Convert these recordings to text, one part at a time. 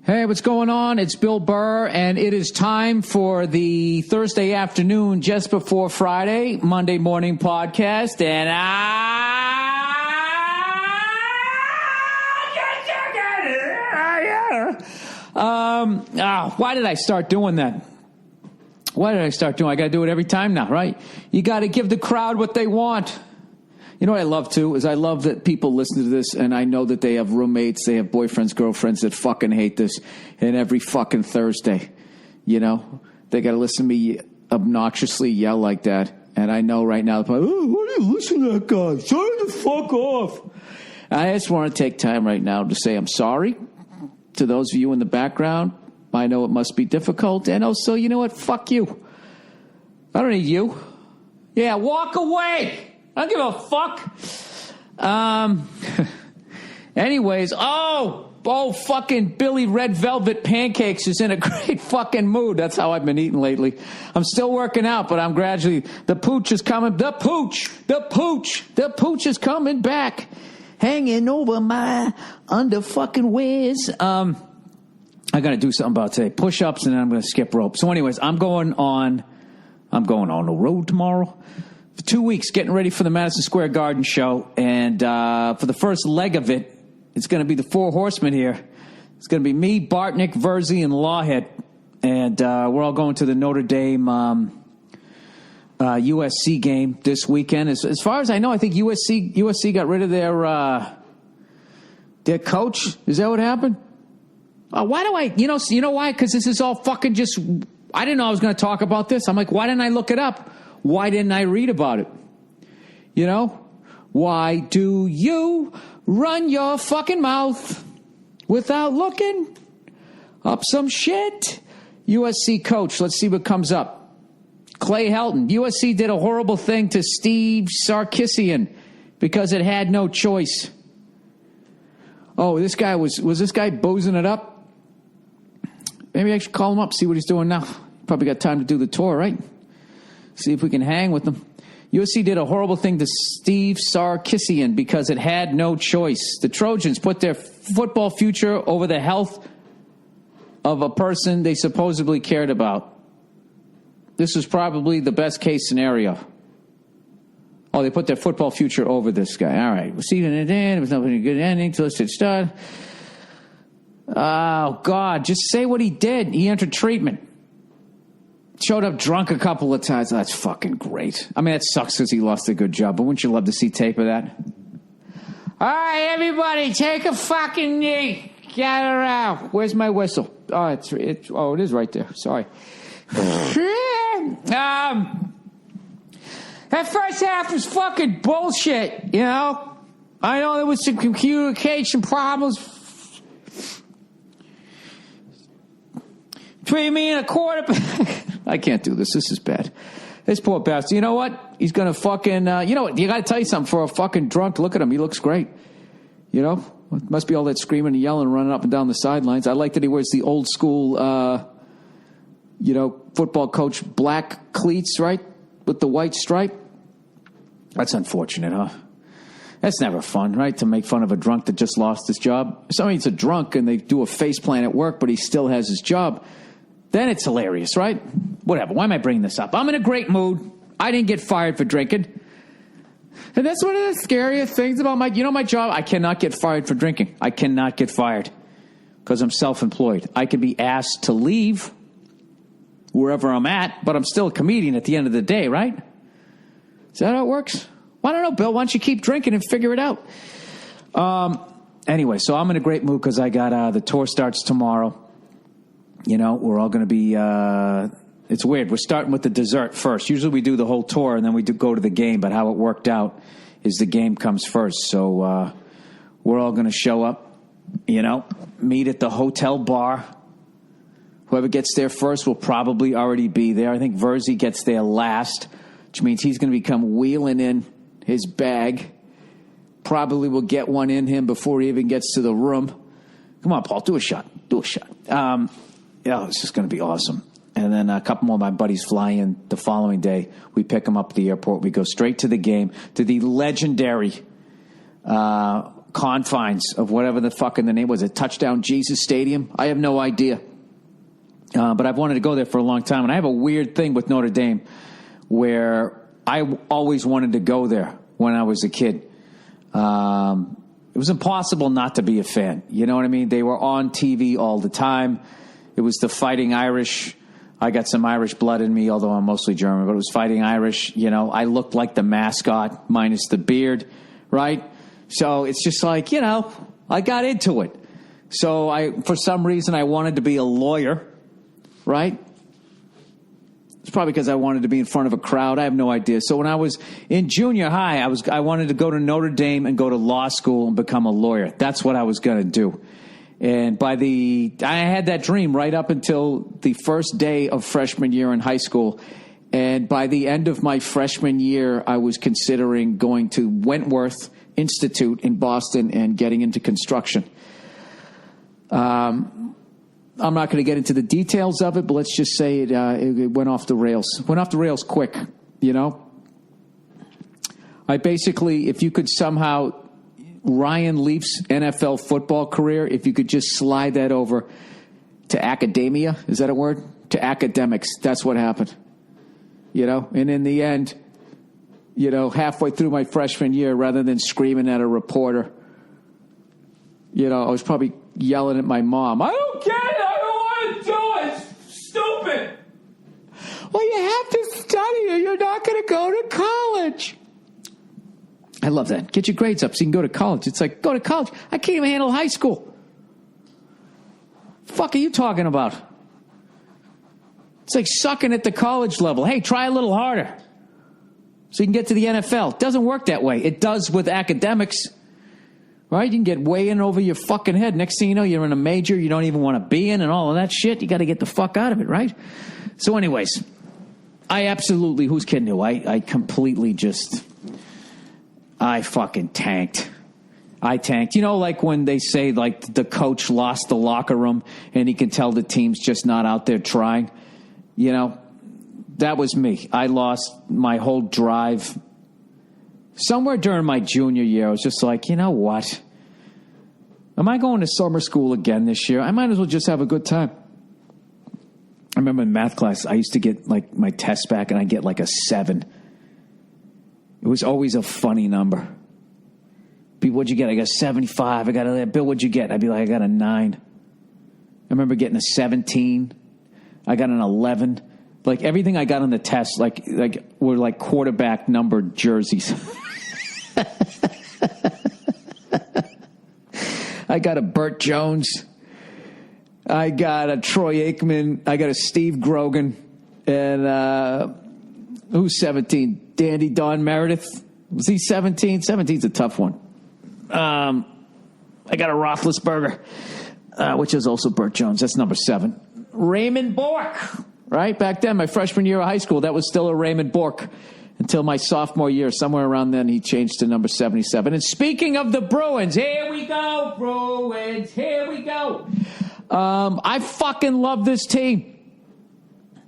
Hey, what's going on? It's Bill Burr, and it is time for the Thursday afternoon, just before Friday, Monday morning podcast. And why did I start doing that? I got to do it every time now, right? You got to give the crowd what they want. You know what I love, too, is I love that people listen to this, and I know that they have roommates, they have boyfriends, girlfriends that fucking hate this, and every fucking Thursday, you know, they got to listen to me obnoxiously yell like that, and I know right now, oh, why do you listen to that guy? Shut the fuck off. I just want to take time right now to say I'm sorry to those of you in the background. I know it must be difficult, and also, you know what, fuck you. I don't need you. Yeah, walk away. I don't give a fuck. Anyways, fucking Billy Red Velvet Pancakes is in a great fucking mood. That's how I've been eating lately. I'm still working out, but I'm gradually, the pooch is coming. The pooch is coming back. Hanging over my under fucking ways. I got to do something about today. Push-ups, and then I'm going to skip rope. So anyways, I'm going on the road tomorrow. For 2 weeks, getting ready for the Madison Square Garden show. And for the first leg of it, it's going to be the Four Horsemen here. It's going to be me, Bartnick, Verzi, and Lawhead. And we're all going to the Notre Dame USC game this weekend. As far as I know, I think USC got rid of their coach. Is that what happened? Why do I, you know why? Because this is all fucking just, I didn't know I was going to talk about this. I'm like, why didn't I look it up? Why didn't I read about it? You know? Why do you run your fucking mouth without looking up some shit? USC coach, let's see what comes up. Clay Helton. USC did a horrible thing to Steve Sarkisian because it had no choice. Oh, this guy was this guy boozing it up? Maybe I should call him up, see what he's doing now. Probably got time to do the tour, right? See if we can hang with them. USC did a horrible thing to Steve Sarkisian because it had no choice. The Trojans put their football future over the health of a person they supposedly cared about. This was probably the best case scenario. Oh, they put their football future over this guy. All right. We'll see you in the end. It was not a good ending. Twisted start. Oh, God. Just say what he did. He entered treatment. Showed up drunk a couple of times. That's fucking great. I mean, that sucks because he lost a good job, but wouldn't you love to see tape of that? All right, everybody, take a fucking knee. Gather around. Where's my whistle? Oh, it is right there. Sorry. That first half was fucking bullshit, you know? I know there was some communication problems between me and a quarterback. I can't do this. This is bad. This poor bastard. You know what? He's going to fucking... you know what? You got to tell you something. For a fucking drunk, look at him. He looks great. You know? It must be all that screaming and yelling and running up and down the sidelines. I like that he wears the old school, football coach black cleats, right? With the white stripe. That's unfortunate, huh? That's never fun, right? To make fun of a drunk that just lost his job. If somebody's a drunk and they do a face plant at work, but he still has his job, then it's hilarious, right? Whatever. Why am I bringing this up? I'm in a great mood. I didn't get fired for drinking. And that's one of the scariest things about my job. I cannot get fired for drinking. I cannot get fired because I'm self-employed. I can be asked to leave wherever I'm at, but I'm still a comedian at the end of the day, right? Is that how it works? Well, I don't know, Bill. Why don't you keep drinking and figure it out? Anyway, so I'm in a great mood because I got the tour starts tomorrow. You know, we're all going to be, it's weird. We're starting with the dessert first. Usually we do the whole tour and then we do go to the game, but how it worked out is the game comes first. So we're all going to show up, you know, meet at the hotel bar. Whoever gets there first will probably already be there. I think Verzi gets there last, which means he's going to become wheeling in his bag. Probably will get one in him before he even gets to the room. Come on, Paul, do a shot. It's just going to be awesome. And then a couple more of my buddies fly in the following day. We pick them up at the airport. We go straight to the game, to the legendary confines of whatever the fucking the name was. It Touchdown Jesus Stadium? I have no idea. But I've wanted to go there for a long time. And I have a weird thing with Notre Dame where I always wanted to go there when I was a kid. It was impossible not to be a fan. You know what I mean? They were on TV all the time. It was the Fighting Irish. I got some Irish blood in me, although I'm mostly German, but it was Fighting Irish. You know, I looked like the mascot minus the beard, right? So it's just like, you know, I got into it. So for some reason, I wanted to be a lawyer, right? It's probably because I wanted to be in front of a crowd. I have no idea. So when I was in junior high, I wanted to go to Notre Dame and go to law school and become a lawyer. That's what I was going to do. And I had that dream right up until the first day of freshman year in high school. And by the end of my freshman year, I was considering going to Wentworth Institute in Boston and getting into construction. I'm not going to get into the details of it, but let's just say it went off the rails. Went off the rails quick, you know. I basically, if you could somehow, Ryan Leaf's NFL football career, if you could just slide that over to academia, is that a word? To academics, that's what happened. You know, and in the end, you know, halfway through my freshman year, rather than screaming at a reporter, you know, I was probably yelling at my mom, I don't get it, I don't want to do it, it's stupid. Well, you have to study or you're not going to go to college. I love that. Get your grades up so you can go to college. It's like, go to college. I can't even handle high school. Fuck are you talking about? It's like sucking at the college level. Hey, try a little harder so you can get to the NFL. It doesn't work that way. It does with academics. Right? You can get way in over your fucking head. Next thing you know, you're in a major you don't even want to be in and all of that shit. You got to get the fuck out of it, right? So anyways, I absolutely, who's kidding who? I completely just, I fucking tanked. I tanked. You know, like when they say, like, the coach lost the locker room and he can tell the team's just not out there trying. You know, that was me. I lost my whole drive. Somewhere during my junior year, I was just like, you know what? Am I going to summer school again this year? I might as well just have a good time. I remember in math class, I used to get, like, my test back, and I get, like, a 7. It was always a funny number. People, what'd you get? I got 75. I got a Bill, what'd you get? I'd be like, I got a 9. I remember getting a 17. I got an 11. Like, everything I got on the test, like were like quarterback numbered jerseys. I got a Burt Jones. I got a Troy Aikman. I got a Steve Grogan. And who's 17? Dandy Don Meredith. Was he 17? 17's a tough one. I got a Roethlisberger, which is also Burt Jones. That's number 7. Raymond Bork. Right? Back then, my freshman year of high school, that was still a Raymond Bork until my sophomore year. Somewhere around then, he changed to number 77. And speaking of the Bruins, here we go, Bruins, here we go. I fucking love this team.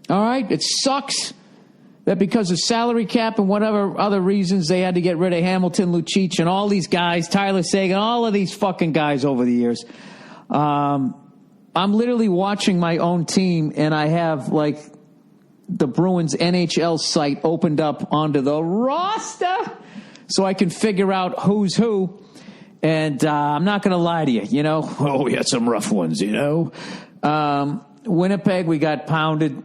All right? It sucks that because of salary cap and whatever other reasons, they had to get rid of Hamilton, Lucic, and all these guys, Tyler Seguin, all of these fucking guys over the years. I'm literally watching my own team, and I have, like, the Bruins NHL site opened up onto the roster so I can figure out who's who. And I'm not going to lie to you, you know. Oh, we had some rough ones, you know. Winnipeg, we got pounded.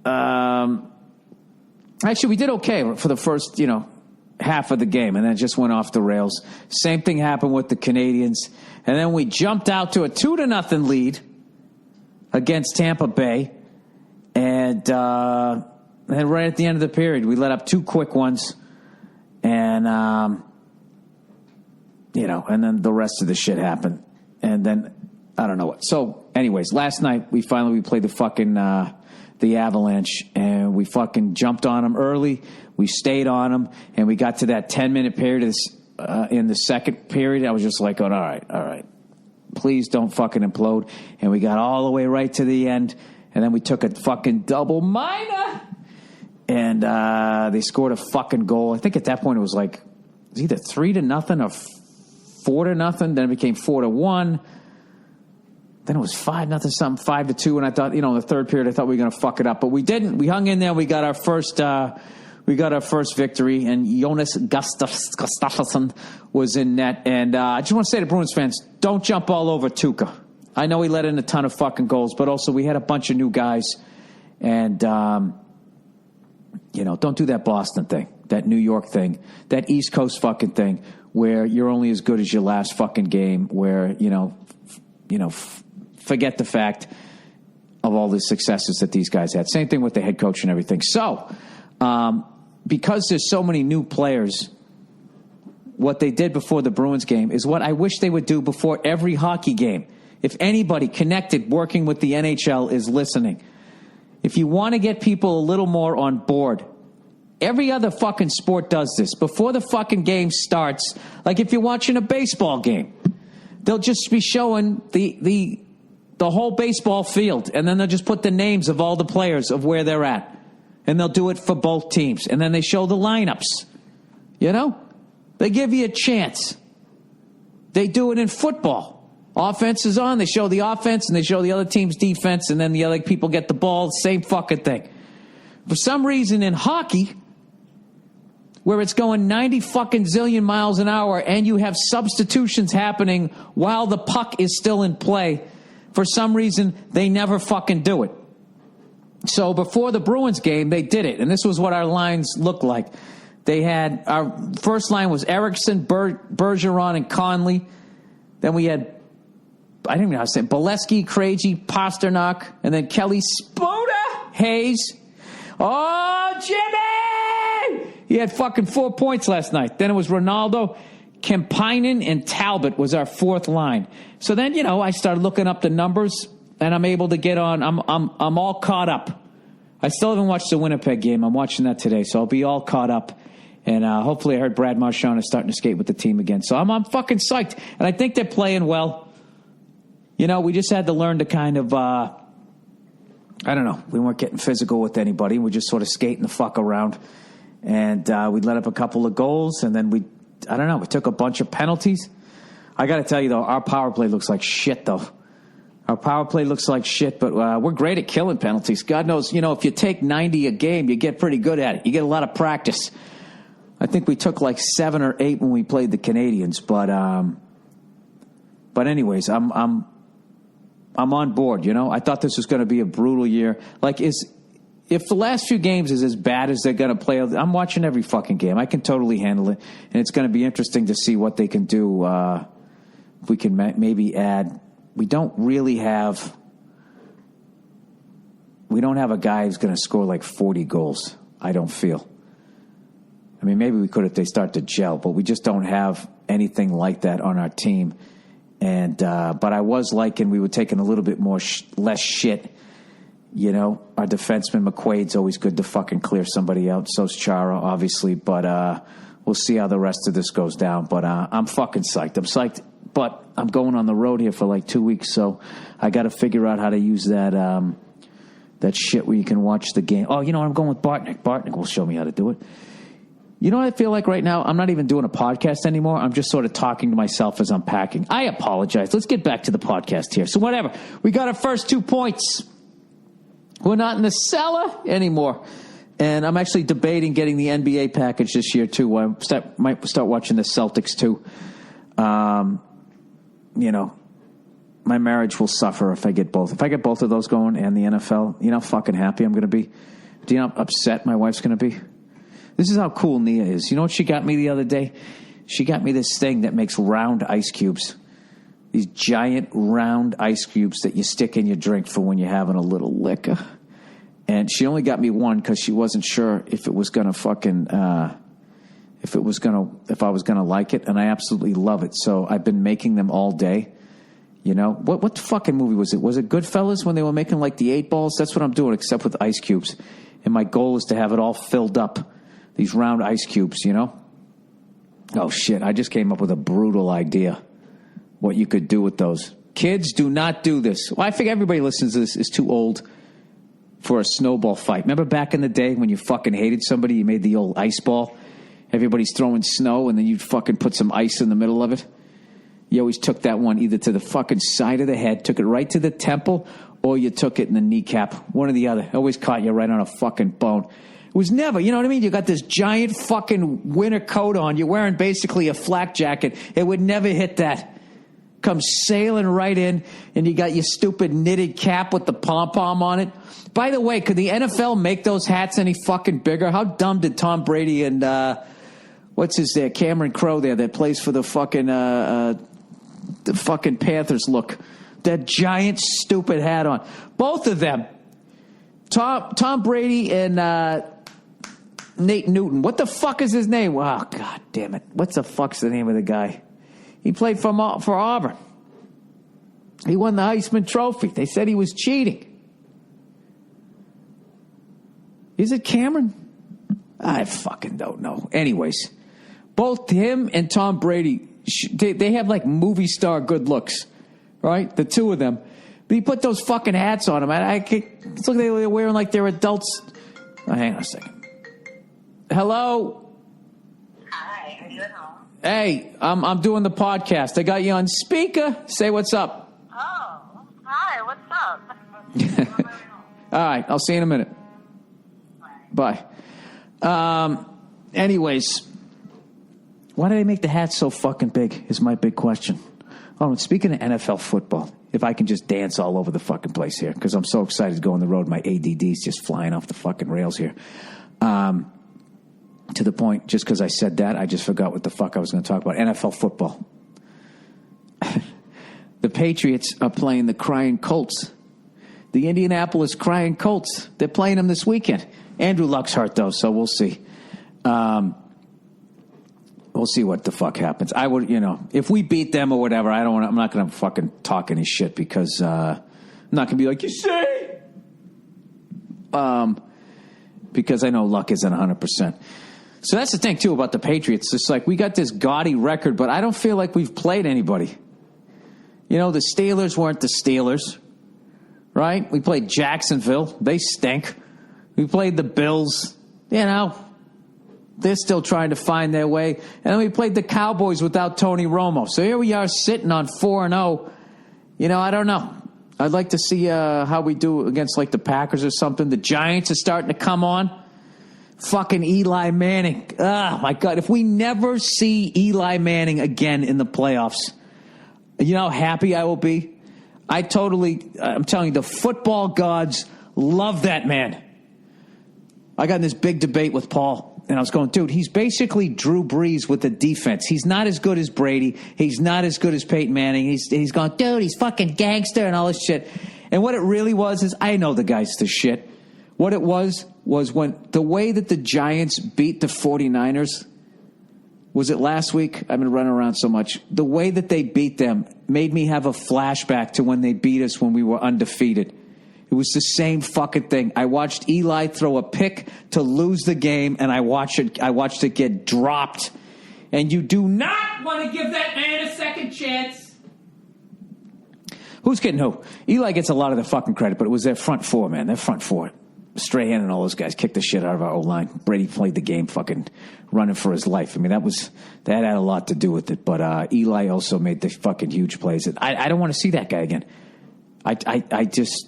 Actually, we did okay for the first, you know, half of the game, and then it just went off the rails. Same thing happened with the Canadians. And then we jumped out to a 2-0 lead against Tampa Bay. And right at the end of the period, we let up 2 quick ones. And, you know, and then the rest of the shit happened. And then, I don't know what. So, anyways, last night, we played the fucking, the Avalanche. And we fucking jumped on them early. We stayed on them. And we got to that 10-minute period in the second period. I was just like, all right. Please don't fucking implode. And we got all the way right to the end. And then we took a fucking double minor. And they scored a fucking goal. I think at that point it was like, it was either 3-0 or 4-0. Then it became 4-1. Then it was 5-0, something, 5-2. And I thought, in the third period, I thought we were going to fuck it up, but we didn't. We hung in there. We got our first victory, and Jonas Gustafsson was in net. And I just want to say to Bruins fans, don't jump all over Tuukka. I know he let in a ton of fucking goals, but also we had a bunch of new guys. And, don't do that Boston thing, that New York thing, that East Coast fucking thing where you're only as good as your last fucking game, where, forget the fact of all the successes that these guys had. Same thing with the head coach and everything. So, because there's so many new players, what they did before the Bruins game is what I wish they would do before every hockey game. If anybody connected working with the NHL is listening, if you want to get people a little more on board, every other fucking sport does this. Before the fucking game starts, like if you're watching a baseball game, they'll just be showing the whole baseball field, and then they'll just put the names of all the players of where they're at. And they'll do it for both teams. And then they show the lineups. They give you a chance. They do it in football. Offense is on. They show the offense and they show the other team's defense, and then the other people get the ball. Same fucking thing. For some reason in hockey, where it's going 90 fucking zillion miles an hour and you have substitutions happening while the puck is still in play, for some reason they never fucking do it. So before the Bruins game, they did it, and this was what our lines looked like. They had, our first line was Eriksson, Bergeron, and Conley. Then we had, I don't even know how to say it, Bolesky, Krejci, Pasternak, and then Kelly, Spoda, Hayes. Oh, Jimmy! He had fucking 4 points last night. Then it was Ronaldo, Kemppainen, and Talbot was our fourth line. So then, I started looking up the numbers, and I'm able to get on. I'm all caught up. I still haven't watched the Winnipeg game. I'm watching that today, so I'll be all caught up. And hopefully I heard Brad Marchand is starting to skate with the team again. So I'm fucking psyched. And I think they're playing well. We just had to learn to kind of, I don't know, we weren't getting physical with anybody. We just sort of skating the fuck around. And we let up a couple of goals, and then we took a bunch of penalties. I got to tell you, though, our power play looks like shit, though. Our power play looks like shit, but we're great at killing penalties. God knows, if you take 90 a game, you get pretty good at it. You get a lot of practice. I think we took like 7 or 8 when we played the Canadians, but anyways, I'm on board. I thought this was going to be a brutal year. Like, if the last few games is as bad as they're going to play, I'm watching every fucking game. I can totally handle it, and it's going to be interesting to see what they can do. If we can maybe add. We don't have a guy who's going to score like 40 goals, I don't feel. I mean, maybe we could if they start to gel, but we just don't have anything like that on our team. And but I was liking we were taking a little bit more less shit. Our defenseman McQuaid's always good to fucking clear somebody out. So's Chara, obviously, but we'll see how the rest of this goes down. But I'm fucking psyched. I'm psyched. But I'm going on the road here for like 2 weeks, so I got to figure out how to use that that shit where you can watch the game. Oh, I'm going with Bartnick. Bartnick will show me how to do it. You know what I feel like right now? I'm not even doing a podcast anymore. I'm just sort of talking to myself as I'm packing. I apologize. Let's get back to the podcast here. So whatever. We got our first 2 points. We're not in the cellar anymore. And I'm actually debating getting the NBA package this year, too. I might start watching the Celtics, too. My marriage will suffer if I get both. If I get both of those going and the NFL, how fucking happy I'm going to be? Do you know how upset my wife's going to be? This is how cool Nia is. You know what she got me the other day? She got me this thing that makes round ice cubes. These giant round ice cubes that you stick in your drink for when you're having a little liquor. And she only got me one because she wasn't sure if it was going to fucking... if I was going to like it, and I absolutely love it. So I've been making them all day. What fucking movie was it? Was it Goodfellas when they were making like the 8 balls? That's what I'm doing, except with ice cubes. And my goal is to have it all filled up, these round ice cubes, Oh, shit, I just came up with a brutal idea, what you could do with those. Kids, do not do this. Well, I think everybody listens to this is too old for a snowball fight. Remember back in the day when you fucking hated somebody, you made the old ice ball? Everybody's throwing snow, and then you'd fucking put some ice in the middle of it. You always took that one either to the fucking side of the head, took it right to the temple, or you took it in the kneecap. One or the other. Always caught you right on a fucking bone. It was never, you know what I mean? You got this giant fucking winter coat on. You're wearing basically a flak jacket. It would never hit that. Comes sailing right in, and you got your stupid knitted cap with the pom-pom on it. By the way, could the NFL make those hats any fucking bigger? How dumb did Tom Brady and, what's his there, Cameron Crowe there that plays for the fucking Panthers look? That giant stupid hat on. Both of them. Tom Brady and Nate Newton. What the fuck is his name? Oh, God damn it. What's the fuck's the name of the guy? He played for Auburn. He won the Heisman Trophy. They said he was cheating. Is it Cameron? I fucking don't know. Anyways, both him and Tom Brady, they have like movie star good looks, right? The two of them. But you put those fucking hats on them. It's like they're wearing like they're adults. Oh, hang on a second. Hello? Hi, are you at home? Hey, I'm doing the podcast. I got you on speaker. Say what's up. Oh, hi, what's up? All right, I'll see you in a minute. Bye. Anyways, why do they make the hats so fucking big is my big question. Oh, and speaking of NFL football, if I can just dance all over the fucking place here, because I'm so excited to go on the road. My ADD's just flying off the fucking rails here. To the point, just because I said that, I just forgot what the fuck I was going to talk about. NFL football. The Patriots are playing the crying Colts. The Indianapolis crying Colts. They're playing them this weekend. Andrew Luck's hurt, though, so we'll see. We'll see what the fuck happens. I would, if we beat them or whatever, I'm not going to fucking talk any shit because I'm not going to be like, you say? Because I know Luck isn't 100%. So that's the thing, too, about the Patriots. It's like we got this gaudy record, but I don't feel like we've played anybody. The Steelers weren't the Steelers, right? We played Jacksonville. They stink. We played the Bills. They're still trying to find their way. And then we played the Cowboys without Tony Romo. So here we are sitting on 4-0. I don't know. I'd like to see how we do against, like, the Packers or something. The Giants are starting to come on. Fucking Eli Manning. Oh, my God. If we never see Eli Manning again in the playoffs, you know how happy I will be? I'm telling you, the football gods love that man. I got in this big debate with Paul, and I was going, dude, he's basically Drew Brees with the defense. He's not as good as Brady. He's not as good as Peyton Manning. He's going, dude, he's fucking gangster and all this shit. And what it really was is, I know the guy's the shit. What it was when the way that the Giants beat the 49ers, was it last week? I've been running around so much. The way that they beat them made me have a flashback to when they beat us when we were undefeated. It was the same fucking thing. I watched Eli throw a pick to lose the game, and I watched it get dropped. And you do not want to give that man a second chance. Who's getting who? Eli gets a lot of the fucking credit, but it was their front four, man. Their front four. Strahan and all those guys kicked the shit out of our O-line. Brady played the game fucking running for his life. I mean, that had a lot to do with it. But Eli also made the fucking huge plays. I don't want to see that guy again. I just...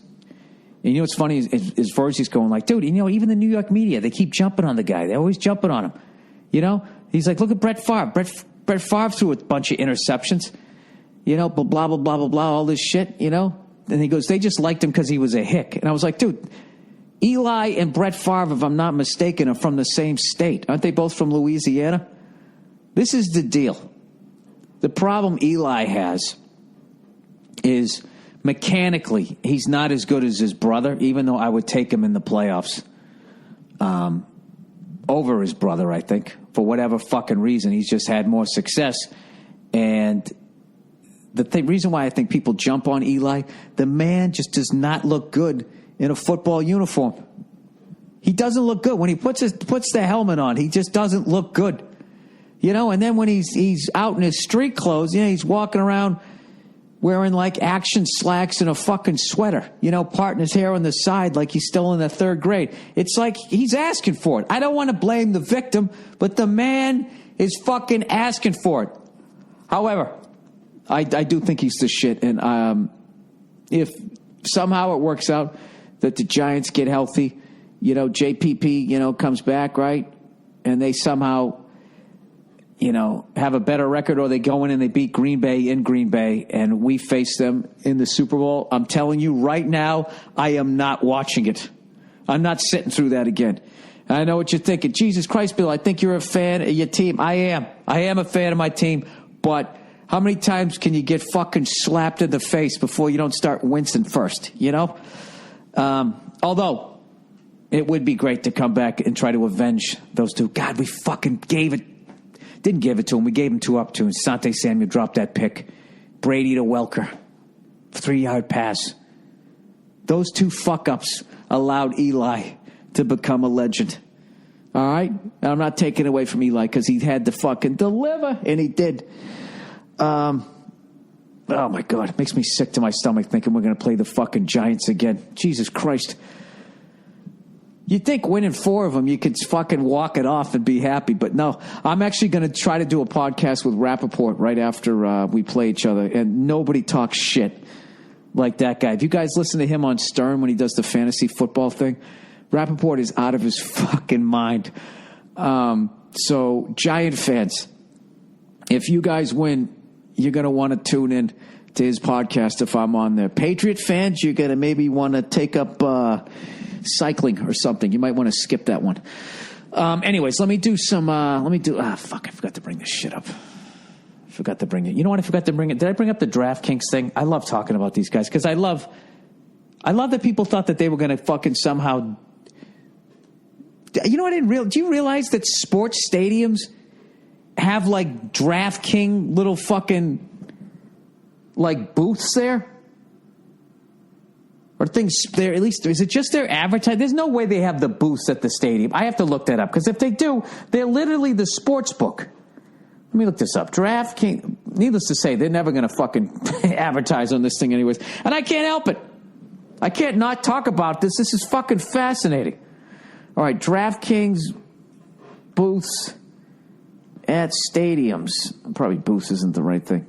And what's funny is Verzi's going like, dude, even the New York media, they keep jumping on the guy. They're always jumping on him. He's like, look at Brett Favre. Brett Favre threw a bunch of interceptions. Blah, blah, blah, blah, blah, blah, all this shit, And he goes, they just liked him because he was a hick. And I was like, dude... Eli and Brett Favre, if I'm not mistaken, are from the same state. Aren't they both from Louisiana? This is the deal. The problem Eli has is mechanically, he's not as good as his brother, even though I would take him in the playoffs over his brother, I think. For whatever fucking reason, he's just had more success. And the reason why I think people jump on Eli, the man just does not look good in a football uniform. He doesn't look good. When he puts the helmet on, he just doesn't look good. And then when he's out in his street clothes, he's walking around wearing like action slacks and a fucking sweater, parting his hair on the side like he's still in the third grade. It's like he's asking for it. I don't want to blame the victim, but the man is fucking asking for it. However, I do think he's the shit. And if somehow it works out that the Giants get healthy, JPP, comes back, right? And they somehow, have a better record, or they go in and they beat Green Bay in Green Bay, and we face them in the Super Bowl. I'm telling you right now, I am not watching it. I'm not sitting through that again. I know what you're thinking. Jesus Christ, Bill, I think you're a fan of your team. I am. I am a fan of my team, but how many times can you get fucking slapped in the face before you don't start wincing first, Although, it would be great to come back and try to avenge those two. God, we fucking didn't give it to him. We gave him 2 opportunities. Sante Samuel dropped that pick. Brady to Welker. 3-yard pass. Those 2 fuck-ups allowed Eli to become a legend. All right? And I'm not taking away from Eli because he had to fucking deliver, and he did. Oh, my God. It makes me sick to my stomach thinking we're going to play the fucking Giants again. Jesus Christ. You'd think winning 4 of them, you could fucking walk it off and be happy. But no, I'm actually going to try to do a podcast with Rappaport right after we play each other. And nobody talks shit like that guy. If you guys listen to him on Stern when he does the fantasy football thing, Rappaport is out of his fucking mind. So, Giant fans, if you guys win, you're going to want to tune in to his podcast if I'm on there. Patriot fans, you're going to maybe want to take up cycling or something. You might want to skip that one. Anyways, let me do I forgot to bring this shit up. Forgot to bring it. You know what? I forgot to bring it. Did I bring up the DraftKings thing? I love talking about these guys because I love that people thought that they were going to fucking somehow. You know what? Do you realize that sports stadiums have like DraftKings little fucking like booths there? Or things there, at least, is it just their advertising? There's no way they have the booths at the stadium. I have to look that up, because if they do, they're literally the sports book. Let me look this up. DraftKings, needless to say, they're never going to fucking advertise on this thing anyways. And I can't help it. I can't not talk about this. This is fucking fascinating. All right, DraftKings booths at stadiums. Probably booths isn't the right thing.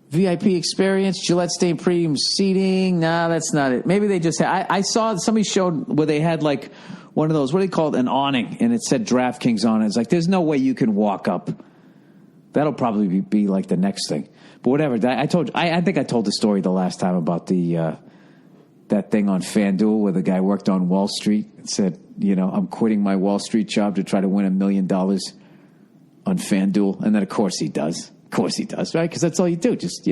VIP experience, Gillette Stadium premium seating. Nah, that's not it. Maybe they just had, I saw somebody showed where they had like one of those, what do they call it, an awning, and it said DraftKings on it. It's like, there's no way you can walk up. That'll probably be like the next thing. But whatever. I think I told the story the last time about that thing on FanDuel where the guy worked on Wall Street and said, I'm quitting my Wall Street job to try to win $1 million on FanDuel. And then, of course, he does. Of course he does, right? Because that's all you do. Just,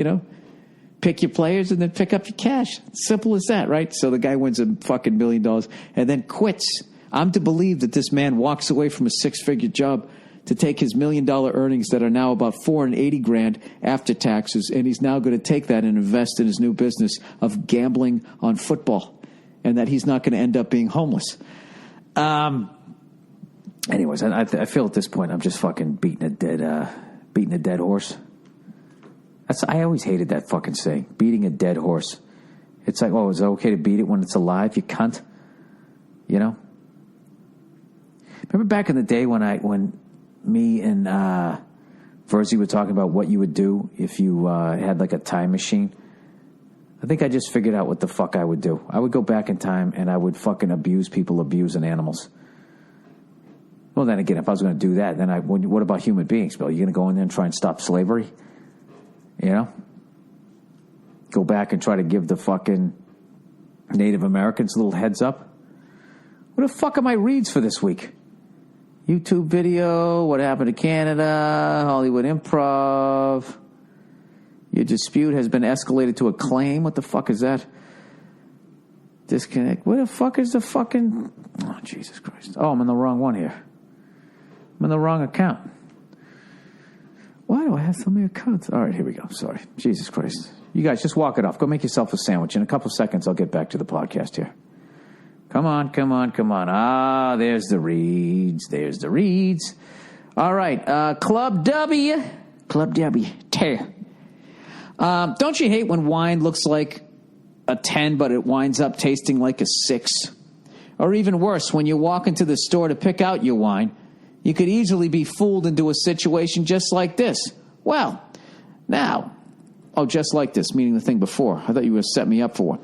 pick your players and then pick up your cash. Simple as that, right? So the guy wins a fucking $1 million and then quits. I'm to believe that this man walks away from a 6-figure job to take his $1 million earnings that are now about $480,000 after taxes, and he's now going to take that and invest in his new business of gambling on football, and that he's not going to end up being homeless. Anyways, I feel at this point I'm just fucking beating a dead horse. I always hated that fucking saying, beating a dead horse. It's like, is it okay to beat it when it's alive, you cunt? Remember back in the day when me and Verzi were talking about what you would do if you had like a time machine? I think I just figured out what the fuck I would do. I would go back in time and I would fucking abuse people abusing animals. Well, then again, if I was going to do that, then what about human beings, Bill? You going to go in there and try and stop slavery? Go back and try to give the fucking Native Americans a little heads up? What the fuck are my reads for this week? YouTube video, what happened to Canada, Hollywood Improv. Your dispute has been escalated to a claim. What the fuck is that? Disconnect. What the fuck is the fucking... Oh, Jesus Christ. Oh, I'm in the wrong one here. I'm in the wrong account. Why do I have so many accounts? All right, here we go. Sorry. Jesus Christ. You guys, just walk it off. Go make yourself a sandwich. In a couple seconds, I'll get back to the podcast here. Come on. Ah, there's the reads. All right. Club W. Tear. Don't you hate when wine looks like a 10, but it winds up tasting like a 6? Or even worse, when you walk into the store to pick out your wine, you could easily be fooled into a situation just like this. Well, Now, just like this, meaning the thing before. I thought you were set me up for one.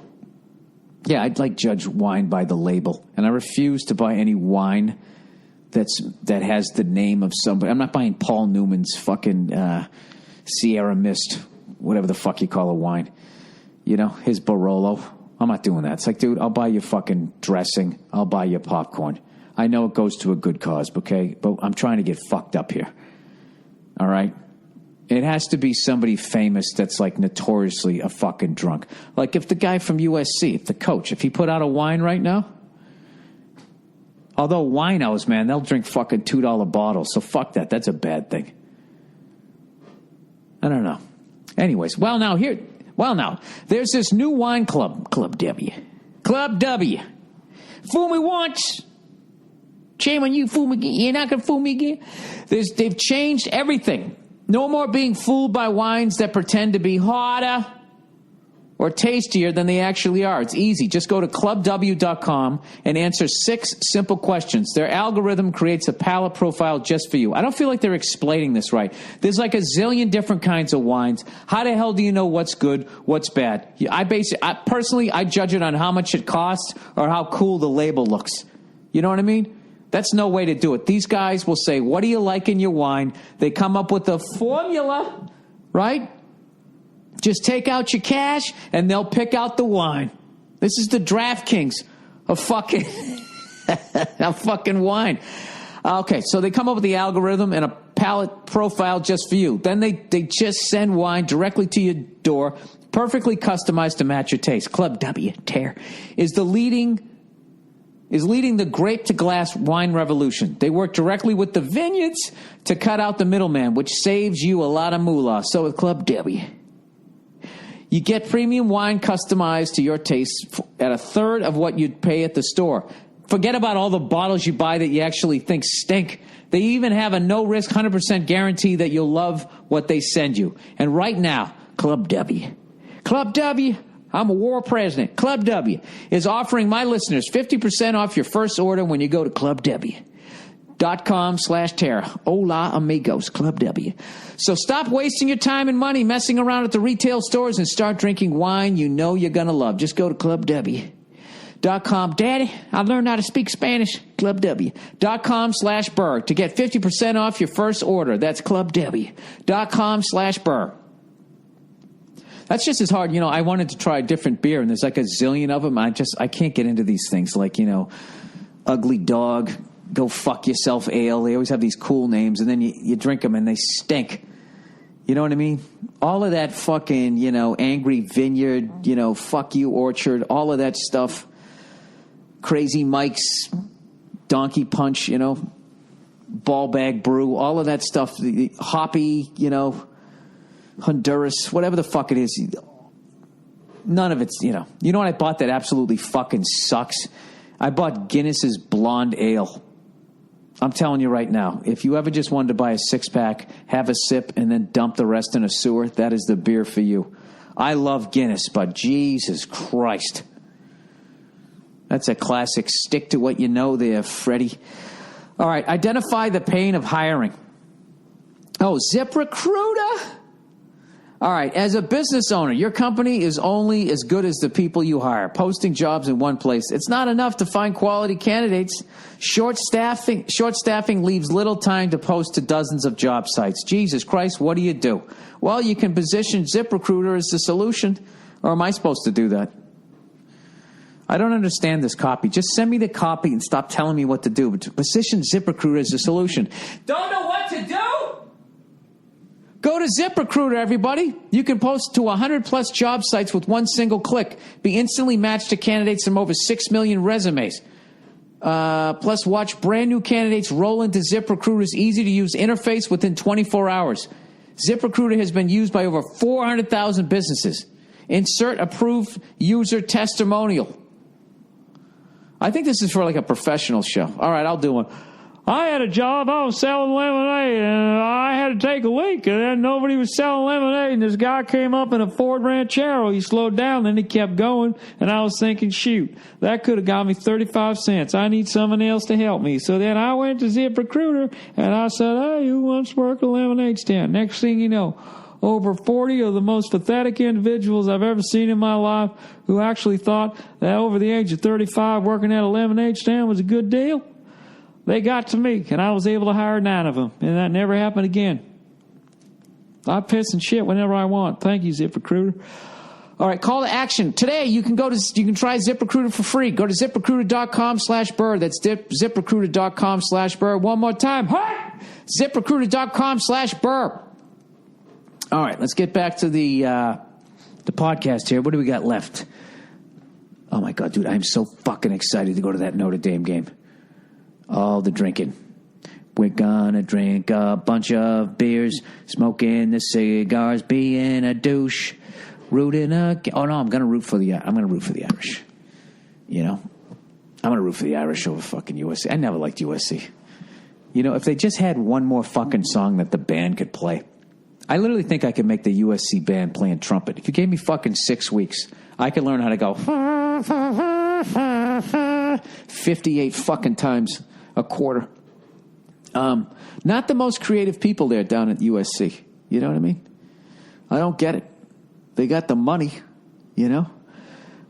Yeah, I'd like judge wine by the label, and I refuse to buy any wine that has the name of somebody. I'm not buying Paul Newman's fucking Sierra Mist, whatever the fuck you call a wine. You know, his Barolo. I'm not doing that. It's like, dude, I'll buy you fucking dressing. I'll buy you popcorn. I know it goes to a good cause, okay? But I'm trying to get fucked up here. All right? It has to be somebody famous that's like notoriously a fucking drunk. Like if the guy from USC, if the coach, if he put out a wine right now, although winos, man, they'll drink fucking $2 bottles, so fuck that. That's a bad thing. I don't know. Anyways, now, there's this new wine club, Club W. Club W. Fool me once. Shame on you, fool me again. You're not going to fool me again. They've changed everything. No more being fooled by wines that pretend to be hotter or tastier than they actually are. It's easy. Just go to clubw.com and answer 6 simple questions. Their algorithm creates a palate profile just for you. I don't feel like they're explaining this right. There's like a zillion different kinds of wines. How the hell do you know what's good, what's bad? I personally judge it on how much it costs or how cool the label looks. You know what I mean? That's no way to do it. These guys will say, what do you like in your wine? They come up with a formula, right? Just take out your cash, and they'll pick out the wine. This is the DraftKings of fucking, of fucking wine. Okay, so they come up with the algorithm and a palate profile just for you. Then they just send wine directly to your door, perfectly customized to match your taste. Club W, tear, is leading the grape-to-glass wine revolution. They work directly with the vineyards to cut out the middleman, which saves you a lot of moolah. So with Club W, you get premium wine customized to your taste at a third of what you'd pay at the store. Forget about all the bottles you buy that you actually think stink. They even have a no-risk, 100% guarantee that you'll love what they send you. And right now, Club W, I'm a war president. Club W is offering my listeners 50% off your first order when you go to clubw.com/terra. Hola, amigos, Club W. So stop wasting your time and money messing around at the retail stores and start drinking wine you know you're going to love. Just go to clubw.com. Daddy, I learned how to speak Spanish. clubw.com/Burr to get 50% off your first order. That's clubw.com/Burr. That's just as hard. You know, I wanted to try a different beer, and there's like a zillion of them. I can't get into these things like, you know, Ugly Dog, Go Fuck Yourself Ale. They always have these cool names, and then you drink them, and they stink. You know what I mean? All of that fucking, you know, Angry Vineyard, you know, Fuck You Orchard, all of that stuff. Crazy Mike's, Donkey Punch, you know, Ball Bag Brew, all of that stuff. The hoppy, you know, Honduras, whatever the fuck it is. None of it's, you know what I bought that absolutely fucking sucks? I bought Guinness's Blonde Ale. I'm telling you right now, if you ever just wanted to buy a 6-pack, have a sip, and then dump the rest in a sewer, that is the beer for you. I love Guinness, but Jesus Christ. That's a classic stick to what you know there, Freddie. All right, identify the pain of hiring. Oh, ZipRecruiter? All right, as a business owner, your company is only as good as the people you hire. Posting jobs in one place, it's not enough to find quality candidates. Short staffing leaves little time to post to dozens of job sites. Jesus Christ, what do? Well, you can position ZipRecruiter as the solution. Or am I supposed to do that? I don't understand this copy. Just send me the copy and stop telling me what to do. But position ZipRecruiter as the solution. Don't know what to do? Go to ZipRecruiter, everybody. You can post to 100-plus job sites with one single click. Be instantly matched to candidates from over 6 million resumes. Plus, watch brand new candidates roll into ZipRecruiter's easy-to-use interface within 24 hours. ZipRecruiter has been used by over 400,000 businesses. Insert approved user testimonial. I think this is for like a professional show. All right, I'll do one. I had a job. I was selling lemonade, and I had to take a leak, and then nobody was selling lemonade, and this guy came up in a Ford Ranchero. He slowed down, then he kept going, and I was thinking, shoot, that could have got me 35 cents. I need someone else to help me. So then I went to ZipRecruiter, and I said, hey, who wants to work a lemonade stand? Next thing you know, over 40 of the most pathetic individuals I've ever seen in my life who actually thought that over the age of 35 working at a lemonade stand was a good deal. They got to me, and I was able to hire 9 of them, and that never happened again. I piss and shit whenever I want. Thank you, ZipRecruiter. All right, call to action. Today, you can try ZipRecruiter for free. Go to ZipRecruiter.com/Burr. That's ZipRecruiter.com/Burr. One more time. Hey! ZipRecruiter.com/Burr. All right, let's get back to the podcast here. What do we got left? Oh, my God, dude, I'm so fucking excited to go to that Notre Dame game. All the drinking. We're gonna drink a bunch of beers, smoking the cigars, being a douche, rooting against. Oh no, I'm gonna root for the Irish. You know, I'm gonna root for the Irish over fucking USC. I never liked USC. You know, if they just had one more fucking song that the band could play, I literally think I could make the USC band playing trumpet. If you gave me fucking 6 weeks, I could learn how to go 58 fucking times a quarter. Not the most creative people there down at USC. You know what I mean? I don't get it. They got the money, you know?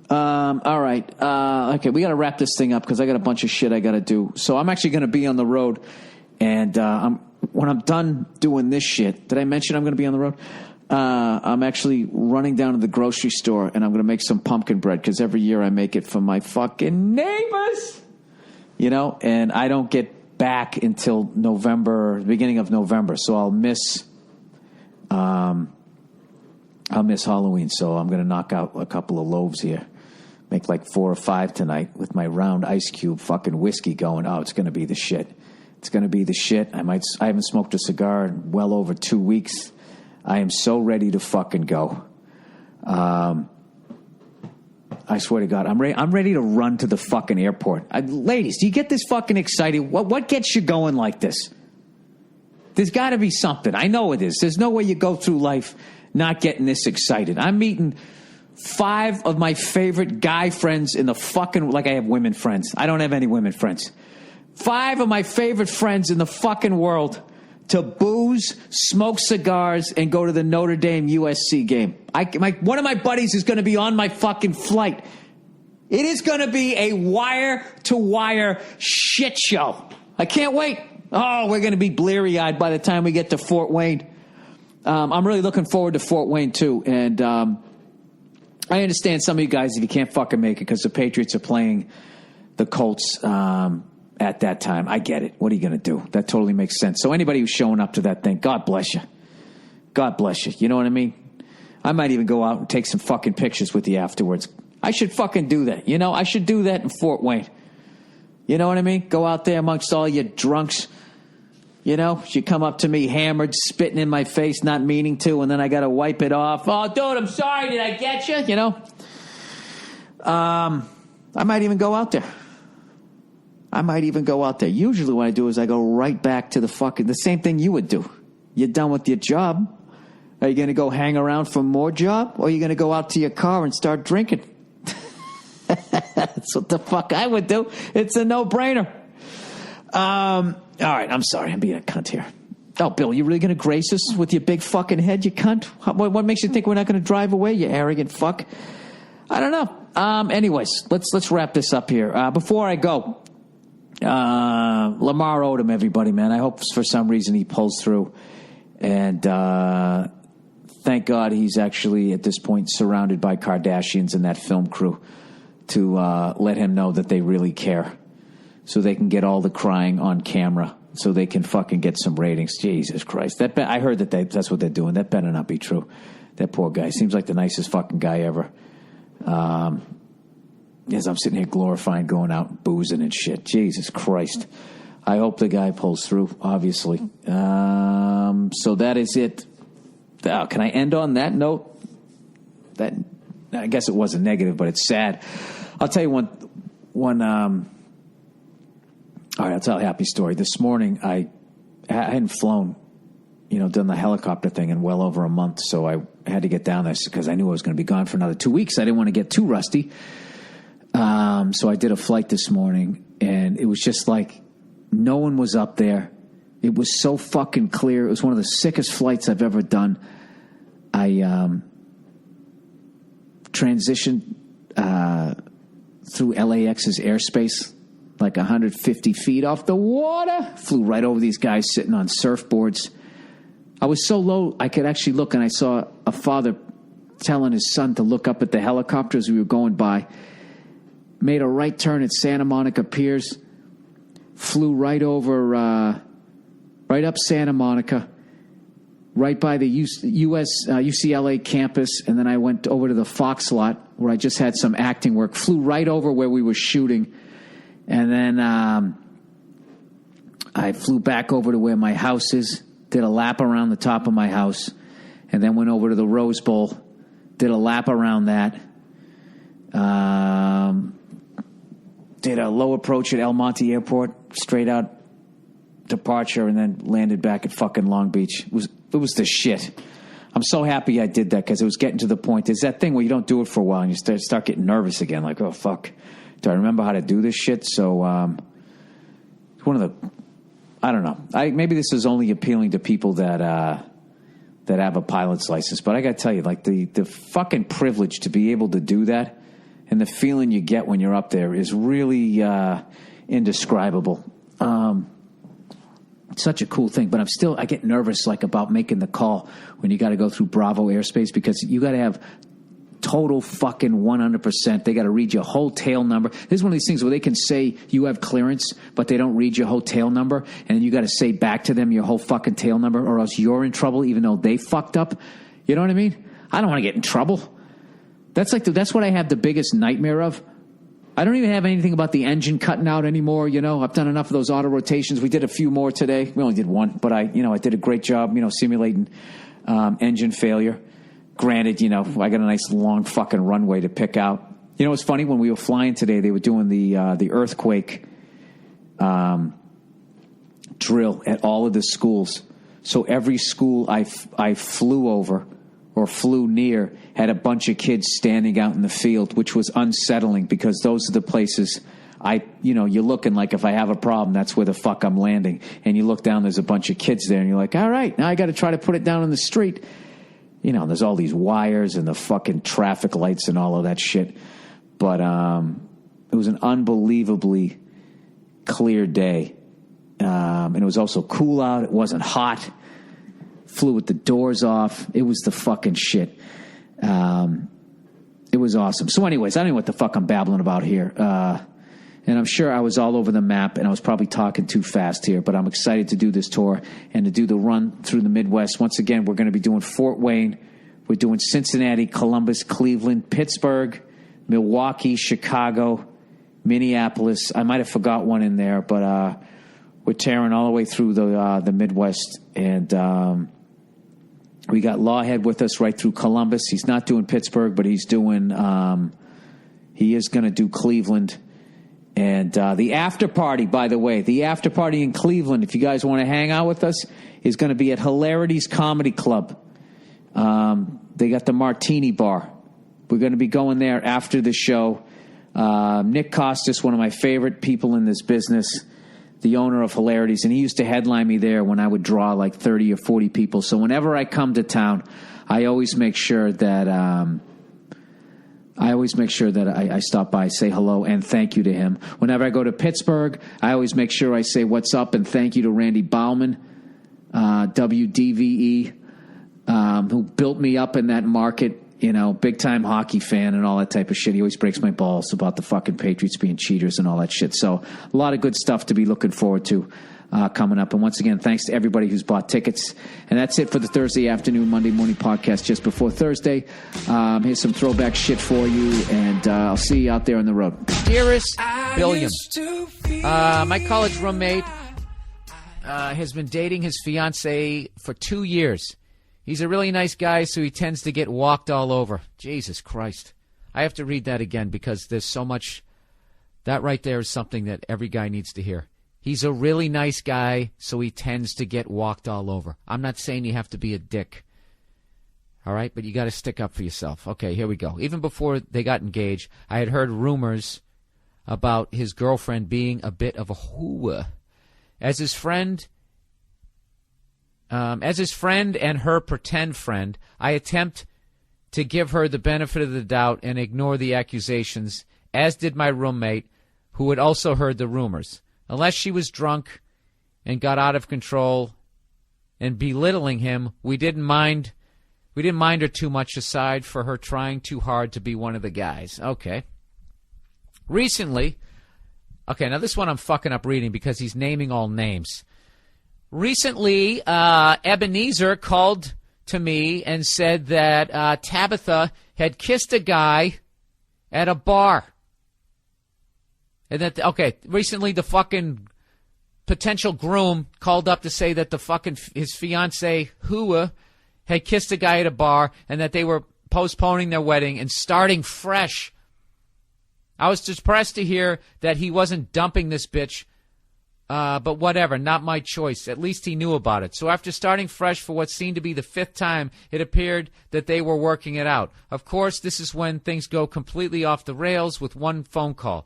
All right. Okay, we got to wrap this thing up because I got a bunch of shit I got to do. So I'm actually going to be on the road. And when I'm done doing this shit, did I mention I'm going to be on the road? I'm actually running down to the grocery store and I'm going to make some pumpkin bread because every year I make it for my fucking neighbors. You know, and I don't get back until November, beginning of November. So I'll miss Halloween. So I'm going to knock out a couple of loaves here. Make like 4 or 5 tonight with my round ice cube fucking whiskey going. Oh, it's going to be the shit. It's going to be the shit. I haven't smoked a cigar in well over 2 weeks. I am so ready to fucking go. I swear to God, I'm ready to run to the fucking airport. Ladies, do you get this fucking excited? What gets you going like this? There's got to be something. I know it is. There's no way you go through life not getting this excited. I'm meeting 5 of my favorite guy friends in the fucking... Like I have women friends. I don't have any women friends. 5 of my favorite friends in the fucking world to booze, smoke cigars, and go to the Notre Dame USC game. One of my buddies is going to be on my fucking flight. It is going to be a wire-to-wire shit show. I can't wait. Oh, we're going to be bleary-eyed by the time we get to Fort Wayne. I'm really looking forward to Fort Wayne, too. And I understand some of you guys, if you can't fucking make it because the Patriots are playing the Colts at that time. I get it. What are you going to do? That totally makes sense. So anybody who's showing up to that thing, God bless you. God bless you. You know what I mean? I might even go out and take some fucking pictures with you afterwards. I should fucking do that. You know, I should do that in Fort Wayne. You know what I mean? Go out there amongst all you drunks. You know, you come up to me hammered, spitting in my face, not meaning to, and then I got to wipe it off. Oh, dude, I'm sorry. Did I get you? You know? I might even go out there. Usually what I do is I go right back to the same thing you would do. You're done with your job. Are you going to go hang around for more job? Or are you going to go out to your car and start drinking? That's what the fuck I would do. It's a no-brainer. All right, I'm sorry. I'm being a cunt here. Oh, Bill, you really going to grace us with your big fucking head, you cunt? What makes you think we're not going to drive away, you arrogant fuck? I don't know. Anyways, let's wrap this up here. Before I go, Lamar Odom, everybody, man. I hope for some reason he pulls through. And thank God he's actually, at this point, surrounded by Kardashians and that film crew to let him know that they really care. So they can get all the crying on camera. So they can fucking get some ratings. Jesus Christ. I heard that's what they're doing. That better not be true. That poor guy. Seems like the nicest fucking guy ever. As I'm sitting here glorifying going out and boozing and shit. Jesus Christ. I hope the guy pulls through, obviously. So that is it. Can I end on that note? I guess it wasn't negative, but it's sad. I'll tell you one all right, I'll tell a happy story. This morning, I hadn't flown, done the helicopter thing in well over a month, so I had to get down there because I knew I was going to be gone for another 2 weeks. I didn't want to get too rusty. So I did a flight this morning, and it was just like no one was up there. It was so fucking clear. It was one of the sickest flights I've ever done. I transitioned through LAX's airspace, like 150 feet off the water. Flew right over these guys sitting on surfboards. I was so low, I could actually look, and I saw a father telling his son to look up at the helicopters we were going by. Made a right turn at Santa Monica Piers. Flew right over, right up Santa Monica, right by the UCLA campus, and then I went over to the Fox lot where I just had some acting work. Flew right over where we were shooting, and then I flew back over to where my house is, did a lap around the top of my house, and then went over to the Rose Bowl, did a lap around that, did a low approach at El Monte Airport, straight out departure, and then landed back at fucking Long Beach. It was the shit. I'm so happy I did that because it was getting to the point. There's that thing where you don't do it for a while and you start getting nervous again. Like, oh, fuck. Do I remember how to do this shit? So it's one of the... I don't know. Maybe this is only appealing to people that have a pilot's license. But I got to tell you, like, the fucking privilege to be able to do that and the feeling you get when you're up there is really indescribable. It's such a cool thing, but I get nervous like about making the call when you got to go through Bravo airspace because you got to have total fucking 100%. They got to read your whole tail number. This is one of these things where they can say you have clearance, but they don't read your whole tail number, and you got to say back to them your whole fucking tail number, or else you're in trouble, even though they fucked up. You know what I mean? I don't want to get in trouble. That's what I have the biggest nightmare of. I don't even have anything about the engine cutting out anymore. You know, I've done enough of those auto rotations. We did a few more today. We only did one, but I did a great job, simulating engine failure. Granted, I got a nice long fucking runway to pick out. It was funny when we were flying today. They were doing the earthquake drill at all of the schools. So every school I flew over or flew near had a bunch of kids standing out in the field, which was unsettling because those are the places you're looking like if I have a problem, that's where the fuck I'm landing. And you look down, there's a bunch of kids there, and you're like, all right, now I got to try to put it down in the street. There's all these wires and the fucking traffic lights and all of that shit. But it was an unbelievably clear day. And it was also cool out. It wasn't hot. Flew with the doors off. It was the fucking shit. It was awesome. So anyways, I don't know what the fuck I'm babbling about here. And I'm sure I was all over the map and I was probably talking too fast here, but I'm excited to do this tour and to do the run through the Midwest. Once again, we're going to be doing Fort Wayne. We're doing Cincinnati, Columbus, Cleveland, Pittsburgh, Milwaukee, Chicago, Minneapolis. I might have forgot one in there, but we're tearing all the way through the Midwest. And we got Lawhead with us right through Columbus. He's not doing Pittsburgh, but he's doing he is going to do Cleveland. And the after party, by the way, the after party in Cleveland, if you guys want to hang out with us, is going to be at Hilarities Comedy Club. They got the Martini Bar. We're going to be going there after the show. Nick Costas, one of my favorite people in this business, the owner of Hilarities, and he used to headline me there when I would draw like 30 or 40 people. So whenever I come to town, I always make sure that I stop by, say hello, and thank you to him. Whenever I go to Pittsburgh, I always make sure I say what's up and thank you to Randy Bauman, WDVE, who built me up in that market, big time hockey fan and all that type of shit. He always breaks my balls about the fucking Patriots being cheaters and all that shit. So a lot of good stuff to be looking forward to coming up. And once again, thanks to everybody who's bought tickets. And that's it for the Thursday afternoon, Monday morning podcast just before Thursday. Here's some throwback shit for you, and I'll see you out there on the road. Dearest Billiam, my college roommate has been dating his fiancée for 2 years. He's a really nice guy, so he tends to get walked all over. Jesus Christ. I have to read that again because there's so much. That right there is something that every guy needs to hear. He's a really nice guy, so he tends to get walked all over. I'm not saying you have to be a dick. All right? But you got to stick up for yourself. Okay, here we go. Even before they got engaged, I had heard rumors about his girlfriend being a bit of a hooah. As his friend As his friend and her pretend friend, I attempt to give her the benefit of the doubt and ignore the accusations, as did my roommate, who had also heard the rumors. Unless she was drunk and got out of control and belittling him, we didn't mind her too much, aside for her trying too hard to be one of the guys. Okay. Recently, now this one I'm fucking up reading because he's naming all names. Recently, Ebenezer called to me and said that Tabitha had kissed a guy at a bar. And that, recently the fucking potential groom called up to say that his fiancée, Hua, had kissed a guy at a bar and that they were postponing their wedding and starting fresh. I was depressed to hear that he wasn't dumping this bitch, but whatever, not my choice. At least he knew about it. So after starting fresh for what seemed to be the 5th time, it appeared that they were working it out. Of course, this is when things go completely off the rails with one phone call.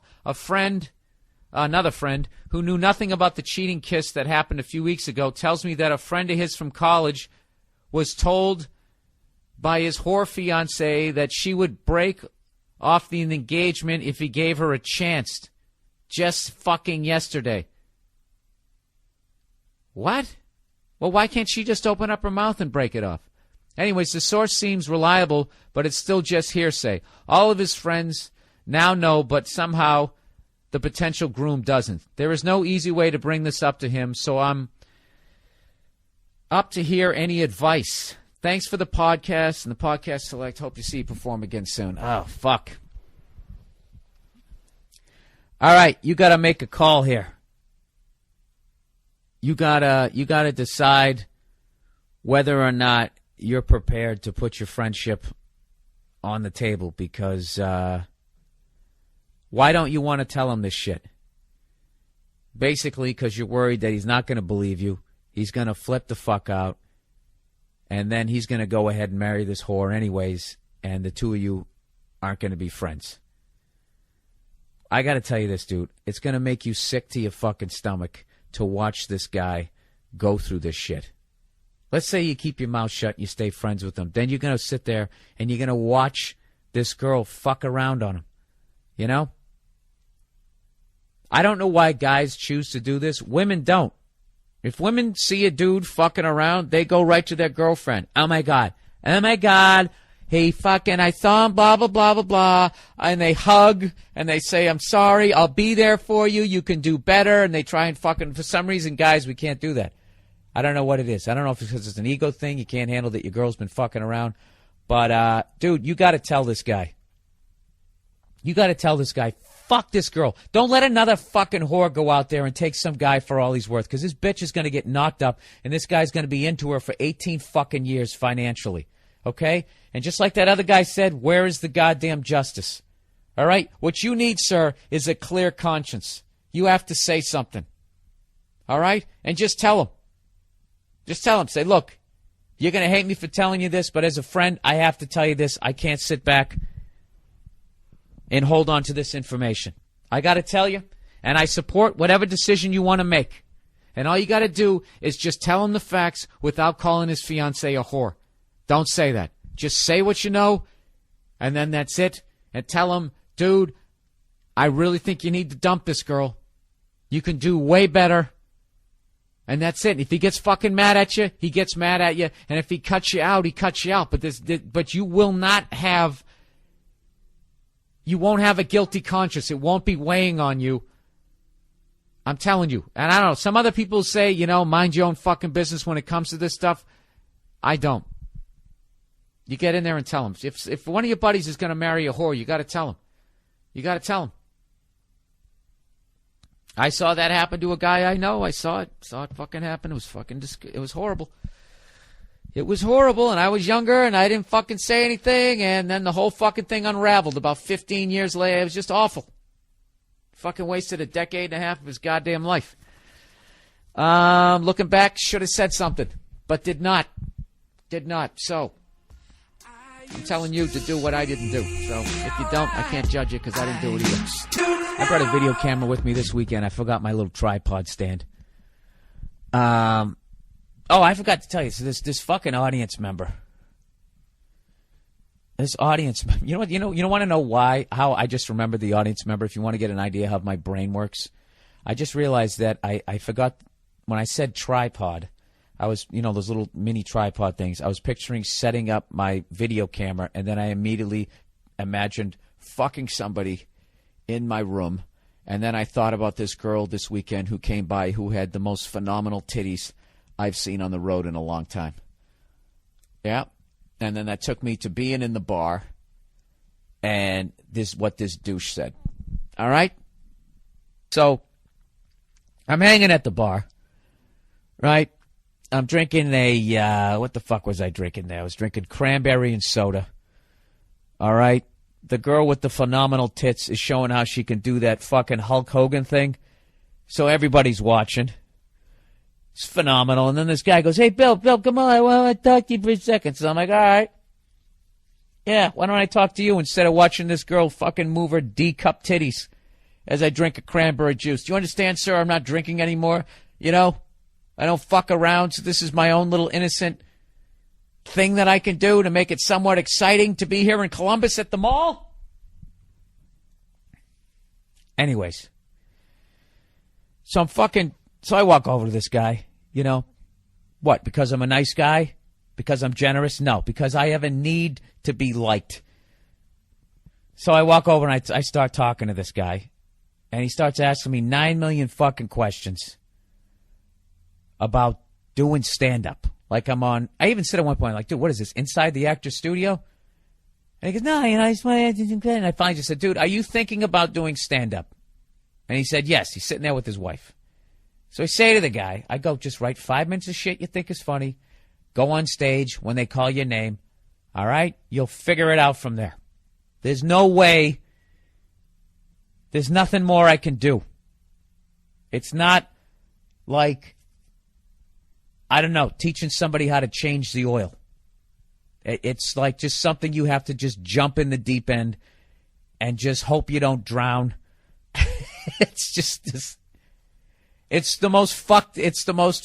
Another friend, who knew nothing about the cheating kiss that happened a few weeks ago, tells me that a friend of his from college was told by his whore fiancé that she would break off the engagement if he gave her a chance. Just fucking yesterday. What? Well, why can't she just open up her mouth and break it off? Anyways, the source seems reliable, but it's still just hearsay. All of his friends now know, but somehow the potential groom doesn't. There is no easy way to bring this up to him, so I'm up to hear any advice. Thanks for the podcast and the podcast select. Hope to see you perform again soon. Oh, fuck. All right, you got to make a call here. You gotta decide whether or not you're prepared to put your friendship on the table, because why don't you want to tell him this shit? Basically, because you're worried that he's not going to believe you. He's going to flip the fuck out, and then he's going to go ahead and marry this whore anyways, and the two of you aren't going to be friends. I got to tell you this, dude. It's going to make you sick to your fucking stomach to watch this guy go through this shit. Let's say you keep your mouth shut and you stay friends with him. Then you're going to sit there and you're going to watch this girl fuck around on him. You know? I don't know why guys choose to do this. Women don't. If women see a dude fucking around, they go right to their girlfriend. Oh, my God. Oh, my God. He fucking, I saw him, blah, blah, blah, blah, blah. And they hug, and they say, I'm sorry, I'll be there for you, you can do better. And they try and fucking, for some reason, guys, we can't do that. I don't know what it is. I don't know if it's because it's an ego thing, you can't handle that your girl's been fucking around. But, dude, you got to tell this guy. You got to tell this guy, fuck this girl. Don't let another fucking whore go out there and take some guy for all he's worth, because this bitch is going to get knocked up, and this guy's going to be into her for 18 fucking years financially. Okay? And just like that other guy said, where is the goddamn justice? All right? What you need, sir, is a clear conscience. You have to say something. All right? And just tell him. Just tell him. Say, look, you're going to hate me for telling you this, but as a friend, I have to tell you this. I can't sit back and hold on to this information. I got to tell you, and I support whatever decision you want to make. And all you got to do is just tell him the facts without calling his fiancée a whore. Don't say that. Just say what you know, and then that's it. And tell him, dude, I really think you need to dump this girl. You can do way better. And that's it. If he gets fucking mad at you, he gets mad at you. And if he cuts you out, he cuts you out. But you will not have, you won't have a guilty conscience. It won't be weighing on you. I'm telling you. And I don't know, some other people say, you know, mind your own fucking business when it comes to this stuff. I don't. You get in there and tell him. If one of your buddies is going to marry a whore, you got to tell him. You got to tell him. I saw that happen to a guy I know. I saw it. Saw it fucking happen. It was fucking, it was horrible. It was horrible, and I was younger, and I didn't fucking say anything, and then the whole fucking thing unraveled about 15 years later. It was just awful. Fucking wasted a decade and a half of his goddamn life. Looking back, should have said something, but did not. Did not. So I'm telling you to do what I didn't do. So if you don't, I can't judge you because I didn't do it either. I brought a video camera with me this weekend. I forgot my little tripod stand. I Oh, I forgot to tell you. So this fucking audience member. This audience, you know what? You want to know why? How I just remembered the audience member. If you want to get an idea how my brain works, I just realized that I forgot when I said tripod. I was, those little mini tripod things. I was picturing setting up my video camera, and then I immediately imagined fucking somebody in my room. And then I thought about this girl this weekend who came by who had the most phenomenal titties I've seen on the road in a long time. Yeah. And then that took me to being in the bar, and this what this douche said. All right? So I'm hanging at the bar, right? I'm drinking what the fuck was I drinking there? I was drinking cranberry and soda. All right? The girl with the phenomenal tits is showing how she can do that fucking Hulk Hogan thing. So everybody's watching. It's phenomenal. And then this guy goes, hey, Bill, come on. I want to talk to you for a second. So I'm like, all right. Yeah, why don't I talk to you instead of watching this girl fucking move her D-cup titties as I drink a cranberry juice? Do you understand, sir? I'm not drinking anymore. I don't fuck around. So this is my own little innocent thing that I can do to make it somewhat exciting to be here in Columbus at the mall. Anyways. So I walk over to this guy, What, because I'm a nice guy? Because I'm generous? No, because I have a need to be liked. So I walk over and I start talking to this guy. And he starts asking me 9 million fucking questions about doing stand-up. Like I even said at one point, like, dude, what is this, inside the actor's studio? And he goes, no, I just want to do. And I finally just said, dude, are you thinking about doing stand-up? And he said, yes. He's sitting there with his wife. So I say to the guy, I go, just write 5 minutes of shit you think is funny. Go on stage when they call your name. All right? You'll figure it out from there. There's no way. There's nothing more I can do. It's not like, I don't know, teaching somebody how to change the oil. It's like just something you have to just jump in the deep end and just hope you don't drown. It's just this. It's the most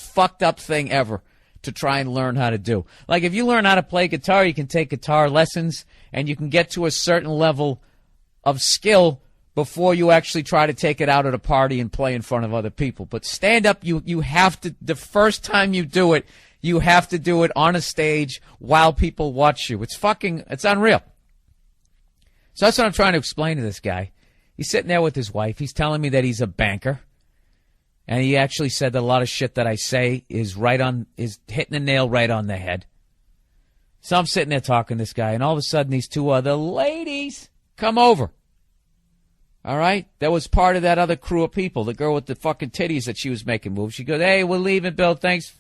fucked up thing ever to try and learn how to do. Like if you learn how to play guitar, you can take guitar lessons and you can get to a certain level of skill before you actually try to take it out at a party and play in front of other people. But stand up, you have to, the first time you do it, you have to do it on a stage while people watch you. It's unreal. So that's what I'm trying to explain to this guy. He's sitting there with his wife. He's telling me that he's a banker. And he actually said that a lot of shit that I say is hitting the nail right on the head. So I'm sitting there talking to this guy, and all of a sudden these two other ladies come over. All right? That was part of that other crew of people, the girl with the fucking titties that she was making moves. She goes, hey, we're leaving, Bill. Thanks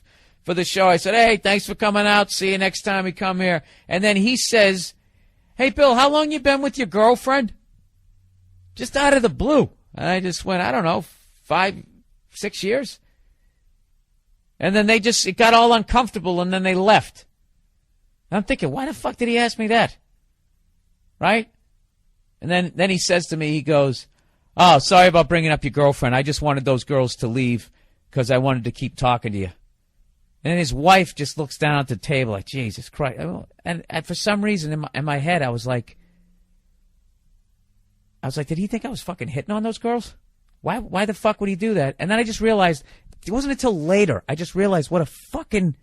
for the show. I said, hey, thanks for coming out. See you next time you come here. And then he says, hey, Bill, how long you been with your girlfriend? Just out of the blue. And I just went, I don't know, 5-6 years. And then it got all uncomfortable, and then they left. And I'm thinking, why the fuck did he ask me that? Right? And then he says to me, he goes, oh, sorry about bringing up your girlfriend. I just wanted those girls to leave because I wanted to keep talking to you. And then his wife just looks down at the table like, Jesus Christ. And for some reason in my head, I was like, did he think I was fucking hitting on those girls? Why the fuck would he do that? And then I just realized, it wasn't until later, I just realized what a fucking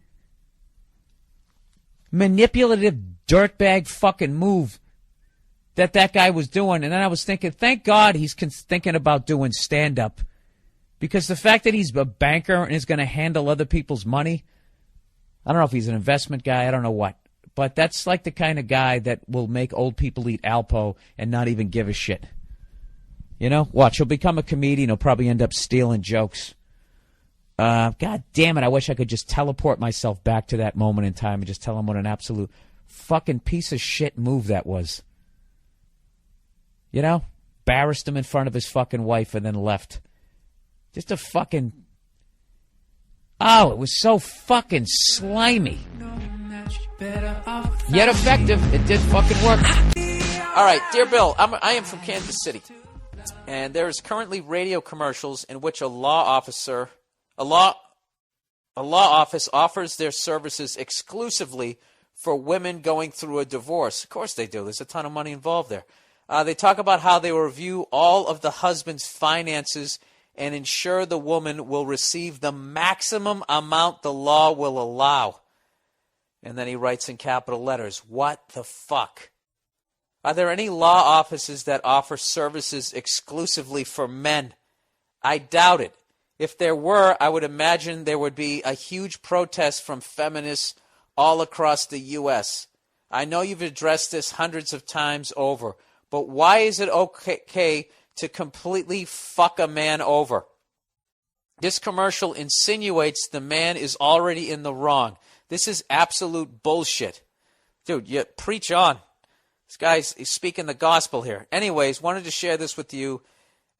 manipulative dirtbag fucking move that guy was doing. And then I was thinking, thank God he's thinking about doing stand-up. Because the fact that he's a banker and is going to handle other people's money, I don't know if he's an investment guy, I don't know what. But that's like the kind of guy that will make old people eat Alpo and not even give a shit. Watch, he'll become a comedian. He'll probably end up stealing jokes. God damn it, I wish I could just teleport myself back to that moment in time and just tell him what an absolute fucking piece of shit move that was. Embarrassed him in front of his fucking wife and then left. Just a fucking... Oh, it was so fucking slimy. Yet effective. It did fucking work. All right, dear Bill, I am from Kansas City. And there is currently radio commercials in which a law A law office offers their services exclusively for women going through a divorce. Of course they do. There's a ton of money involved there. They talk about how they will review all of the husband's finances and ensure the woman will receive the maximum amount the law will allow. And then he writes in capital letters, what the fuck? Are there any law offices that offer services exclusively for men? I doubt it. If there were, I would imagine there would be a huge protest from feminists all across the U.S. I know you've addressed this hundreds of times over, but why is it okay to completely fuck a man over? This commercial insinuates the man is already in the wrong. This is absolute bullshit. Dude, you preach on. This guy's speaking the gospel here. Anyways, wanted to share this with you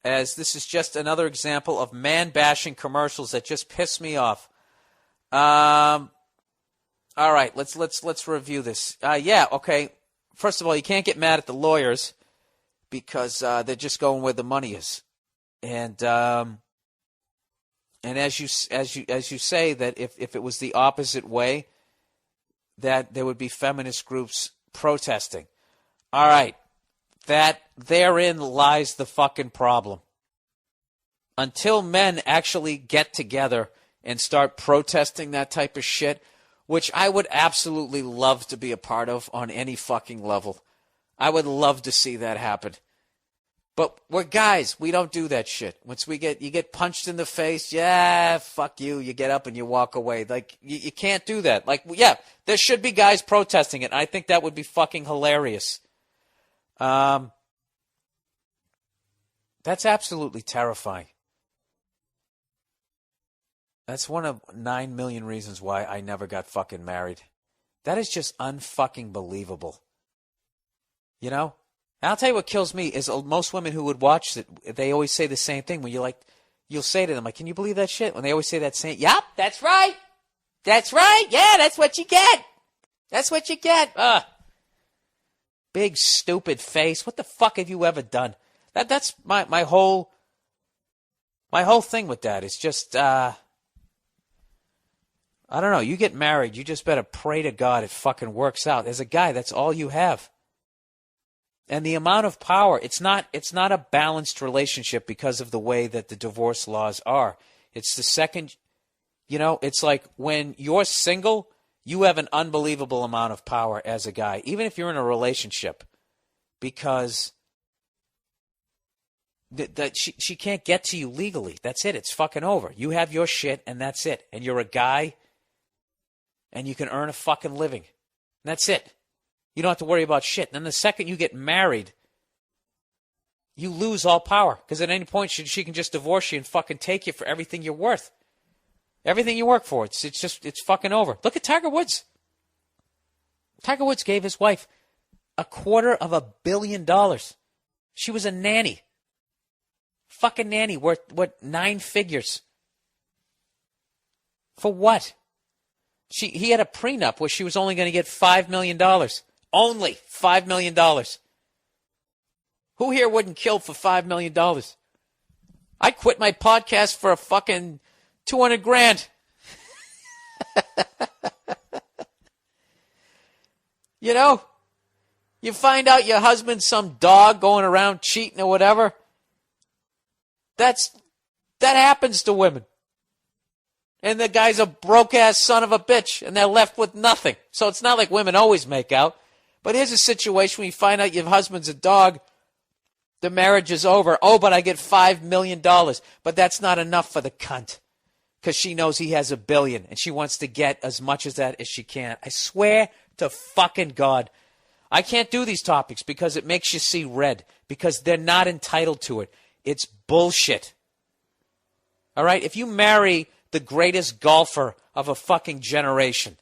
as this is just another example of man-bashing commercials that just piss me off. All right, let's review this. Yeah, okay. First of all, you can't get mad at the lawyers because they're just going where the money is, and as you say that if it was the opposite way, that there would be feminist groups protesting. All right, that therein lies the fucking problem. Until men actually get together and start protesting that type of shit, which I would absolutely love to be a part of on any fucking level. I would love to see that happen. But we're guys. We don't do that shit. Once you get punched in the face, yeah, fuck you. You get up and you walk away. Like, you can't do that. Like, yeah, there should be guys protesting it. I think that would be fucking hilarious. That's absolutely terrifying. That's one of 9 million reasons why I never got fucking married. That is just unfucking believable. You know? And I'll tell you what kills me is most women who would watch it, they always say the same thing when you'll say to them, like, can you believe that shit? When they always say that same, yep, that's right. That's right. Yeah, that's what you get. That's what you get. Big stupid face. What the fuck have you ever done? That's my whole thing with that. It's just I don't know. You get married, you just better pray to God it fucking works out. As a guy, that's all you have. And the amount of power, it's not a balanced relationship because of the way that the divorce laws are. It's the second, it's like when you're single, you have an unbelievable amount of power as a guy, even if you're in a relationship, because she can't get to you legally. That's it. It's fucking over. You have your shit, and that's it. And you're a guy, and you can earn a fucking living. And that's it. You don't have to worry about shit. And then the second you get married, you lose all power, because at any point she can just divorce you and fucking take you for everything you're worth. Everything you work for, it's fucking over. Look at Tiger Woods. Tiger Woods gave his wife $250 million. She was a nanny. Fucking nanny worth, 9 figures. For what? He had a prenup where she was only going to get $5 million. Only $5 million. Who here wouldn't kill for $5 million? I'd quit my podcast for a fucking $200,000. You find out your husband's some dog going around cheating or whatever. That happens to women. And the guy's a broke-ass son of a bitch, and they're left with nothing. So it's not like women always make out. But here's a situation where you find out your husband's a dog, the marriage is over. Oh, but I get $5 million. But that's not enough for the cunt, because she knows he has $1 billion, and she wants to get as much as that as she can. I swear to fucking God, I can't do these topics because it makes you see red, because they're not entitled to it. It's bullshit. All right? If you marry the greatest golfer of a fucking generation,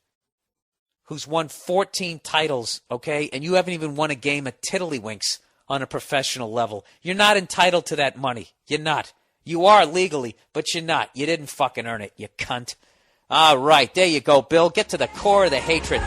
who's won 14 titles, okay, and you haven't even won a game of tiddlywinks on a professional level, you're not entitled to that money. You're not. You are legally, but you're not. You didn't fucking earn it, you cunt. All right, there you go, Bill. Get to the core of the hatred.